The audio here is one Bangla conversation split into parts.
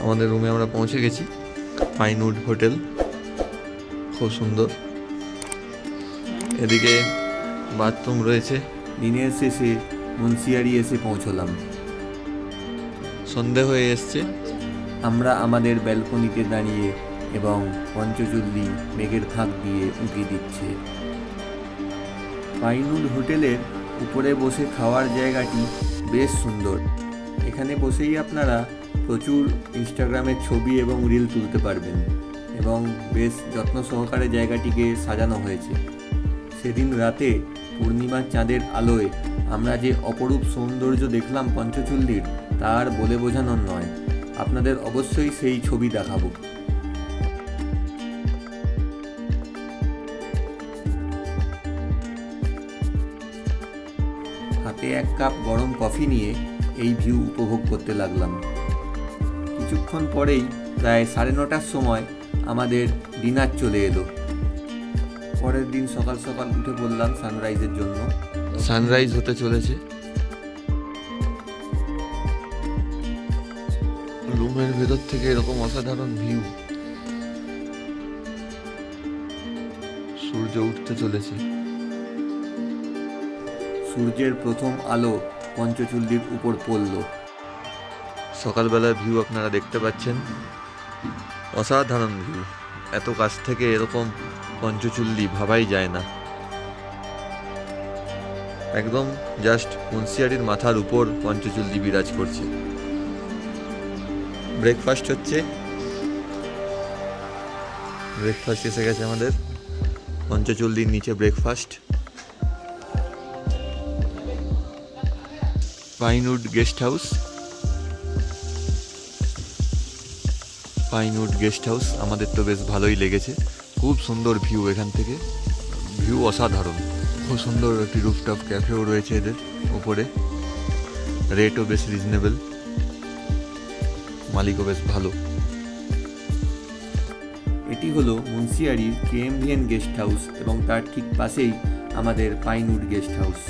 আমাদের রুমে আমরা পৌঁছে গেছি। পাইনউড হোটেল, খুব সুন্দর। এদিকে বাথরুম রয়েছে। দিনের শেষে মুন্সিয়ারি এসে পৌঁছলাম। সন্ধে হয়ে এসছে। আমরা আমাদের ব্যালকনিতে দাঁড়িয়ে এবং পঞ্চচুল্লি মেঘের ফাঁক দিয়ে উঁকি দিচ্ছে। পাইনউড হোটেলের উপরে বসে খাওয়ার জায়গাটি বেশ সুন্দর। এখানে বসেই আপনারা প্রচুর ইনস্টাগ্রামের ছবি এবং রিল তুলতে পারবেন এবং বেশ যত্ন সহকারে জায়গাটিকে সাজানো হয়েছে। সেদিন রাতে পূর্ণিমার চাঁদের আলোয় আমরা যে অপরূপ সৌন্দর্য দেখলাম পঞ্চচুল্লির, তার বলে বোঝানোর নয়। আপনাদের অবশ্যই সেই ছবি দেখাবো। হাতে এক কাপ গরম কফি নিয়ে এই ভিউ উপভোগ করতে লাগলাম। কিছুক্ষণ পরেই প্রায় 9:30টার সময় আমাদের ডিনার চলে এলো। পরের দিন সকাল সকাল উঠে পড়লাম সানরাইজের জন্য। সানরাইজ হতে চলেছে। রুমের ভেতর থেকে এরকম অসাধারণ ভিউ। সূর্য উঠতে চলেছে। সূর্যের প্রথম আলো পঞ্চচুল্লির উপর পড়ল। সকালবেলার ভিউ আপনারা দেখতে পাচ্ছেন, অসাধারণ ভিউ। এত কাছ থেকে এরকম পঞ্চচুল্লি ভাবাই যায় না। একদম জাস্ট মুন্সিয়ারির মাথার উপর পঞ্চচুল্লি বিরাজ করছে। ব্রেকফাস্ট হচ্ছে। ব্রেকফাস্ট এসে গেছে আমাদের। পঞ্চচুল্লির নিচে breakfast. Pinewood guest house. Pinewood guest house আমাদের তো বেশ ভালোই লেগেছে। খুব সুন্দর ভিউ এখান থেকে। ভিউ অসাধারণ। খুব সুন্দর একটি রুফটপ ক্যাফেও রয়েছে এদের উপরে। রেটও বেশ রিজনেবল, মালিকও বেশ ভালো। এটি হলো মুন্সিয়ারির কেএমভিএন গেস্ট হাউস এবং তার ঠিক পাশেই আমাদের পাইনউড গেস্ট হাউস।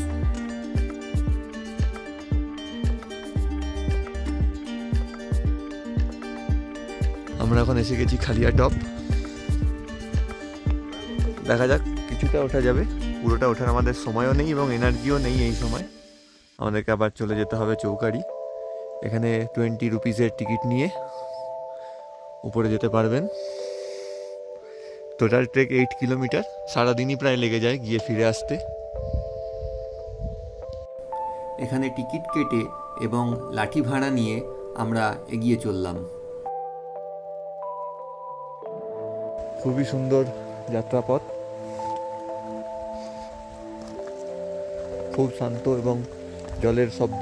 আমরা এখন এসে গেছি খালিয়াটপ। দেখা যাক, কিছুটা ওঠা যাবে। পুরোটা ওঠার আমাদের সময়ও নেই এবং এনার্জিও নেই এই সময়। আমাদেরকে আবার চলে যেতে হবে চৌকাড়ি। এখানে 20 রুপিসের টিকিট নিয়ে উপরে যেতে পারবেন। Total trek 8 kilometre. সারাদিনই প্রায় লেগে যায় গিয়ে ফিরে আসতে। এখানে টিকিট কেটে এবং লাঠি ভাড়া নিয়ে আমরা এগিয়ে চললাম। খুবই সুন্দর যাত্রাপথ, খুব শান্ত এবং জলের শব্দ।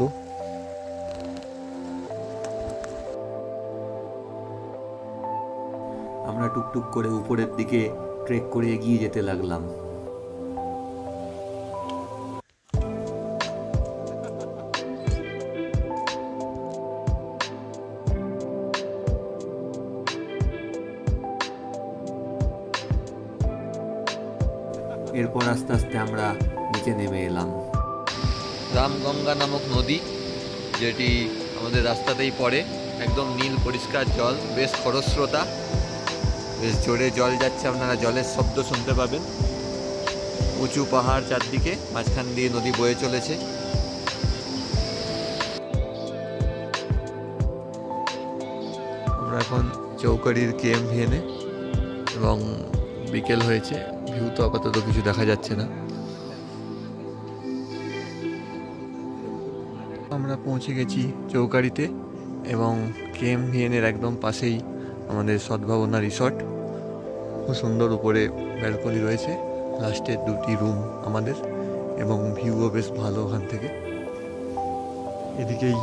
আমরা টুকটুক করে উপরের দিকে ট্রেক করে এগিয়ে যেতে লাগলাম। এরপর আস্তে আস্তে আমরা নিচে নেমে এলাম। রামগঙ্গা নামক নদী, যেটি আমাদের রাস্তাতেই পড়ে। একদম নীল পরিষ্কার জল, বেশ খরস্রোতা, বেশ জোরে জল যাচ্ছে। আপনারা জলের শব্দ শুনতে পাবেন। উঁচু পাহাড় চারদিকে, মাঝখান দিয়ে নদী বয়ে চলেছে। আমরা এখন চৌকাড়ির কেএমভিএনে এবং বিকেল হয়েছে। ভিউ তো আপাতত কিছু দেখা যাচ্ছে না। আমরা পৌঁছে গেছি চৌকাড়িতে এবং কেএমভিএনের একদম পাশেই আমাদের সদ্ভাবনা রিসর্ট। খুব সুন্দর উপরে ব্যালকনি রয়েছে, লাস্টের 2টি রুম আমাদের এবং ভিউও বেশ ভালো ওখান থেকে। এদিকেই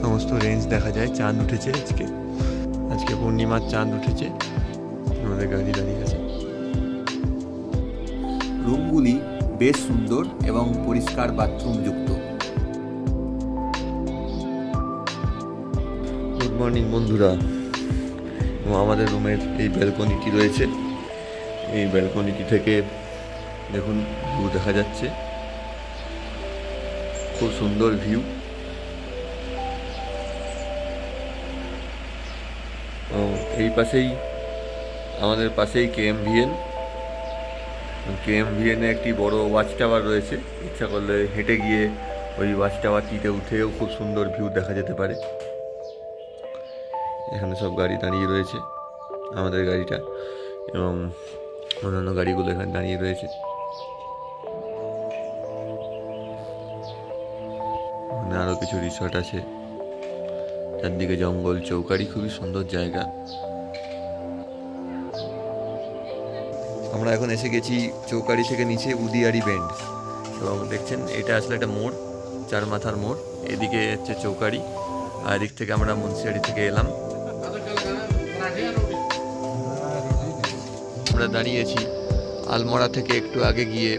সমস্ত রেঞ্জ দেখা যায়। চাঁদ উঠেছে আজকে পূর্ণিমার চাঁদ উঠেছে। আমাদের গাড়ি দাঁড়িয়ে আছে। রুমগুলি বেশ সুন্দর এবং পরিষ্কার বাথরুম যুক্ত। গুড মর্নিং বন্ধুরা। আমাদের রুমের এই ব্যালকনিটি রয়েছে। এই ব্যালকনিটি থেকে দেখুন ভিউ দেখা যাচ্ছে। খুব সুন্দর ভিউ। এবং এই পাশেই আমাদের পাশেই কেএমভিএনে একটি বড় ওয়াচ টাওয়ার রয়েছে। ইচ্ছা করলে হেঁটে গিয়ে ওই ওয়াচ টাওয়ারটিতে উঠেও খুব সুন্দর ভিউ দেখা যেতে পারে। এখানে সব গাড়ি দাঁড়িয়ে রয়েছে, আমাদের গাড়িটা এবং অন্যান্য গাড়িগুলো এখানে দাঁড়িয়ে রয়েছে। এখানে আরও কিছু রিসর্ট আছে, চারদিকে জঙ্গল, চৌকাড়ি, খুবই সুন্দর জায়গা। আমরা এখন এসে গেছি চৌকাড়ি থেকে নিচে উদিয়ারি বেন্ড, এবং দেখছেন এটা আসলে একটা মোড়, চার মাথার মোড়। এদিকে হচ্ছে চৌকাড়ি, আর এদিক থেকে আমরা মুন্সিয়ারি থেকে এলাম। আমরা দাঁড়িয়েছি আলমোড়া থেকে একটু আগে গিয়ে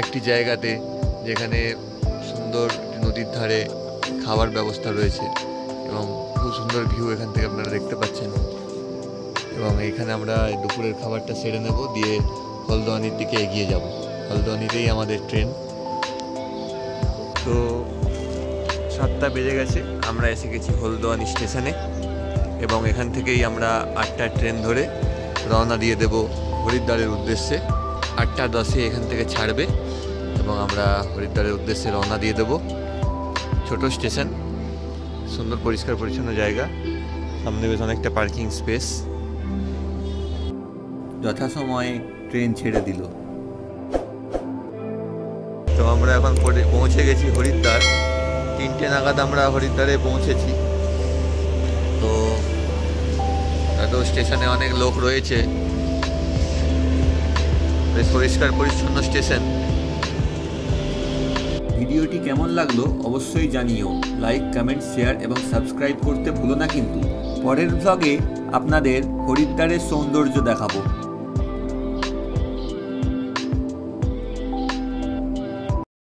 একটি জায়গাতে, যেখানে সুন্দর নদীর ধারে খাওয়ার ব্যবস্থা রয়েছে এবং খুব সুন্দর ভিউ এখান থেকে আপনারা দেখতে পাচ্ছেন। এবং এইখানে আমরা দুপুরের খাবারটা সেরে নেব, দিয়ে হলদোয়ানির দিকে এগিয়ে যাব। হলদোয়ানিতেই আমাদের ট্রেন। তো 7টা বেজে গেছে, আমরা এসে গেছি হলদোয়ানি স্টেশনে, এবং এখান থেকেই আমরা 8টার ট্রেন ধরে রওনা দিয়ে দেব হরিদ্বারের উদ্দেশ্যে। 8টা 10-এ এখান থেকে ছাড়বে এবং আমরা হরিদ্বারের উদ্দেশ্যে রওনা দিয়ে দেব। ছোট স্টেশন, সুন্দর পরিষ্কার পরিচ্ছন্ন জায়গা, সামনে বেশ অনেকটা পার্কিং স্পেস। যথাসময়ে ট্রেন ছেড়ে দিল। তো আমরা এখন পৌঁছে গেছি হরিদ্বার। 3টে নাগাদ আমরা হরিদ্বারে পৌঁছেছি। তো এত স্টেশনে অনেক লোক রয়েছে, বেশ পরিষ্কার পরিচ্ছন্ন স্টেশন। ভিডিওটি কেমন লাগলো অবশ্যই জানিও। লাইক, কমেন্ট, শেয়ার এবং সাবস্ক্রাইব করতে ভুলো না কিন্তু। পরের ব্লগে আপনাদের হরিদ্বারের সৌন্দর্য দেখাবো।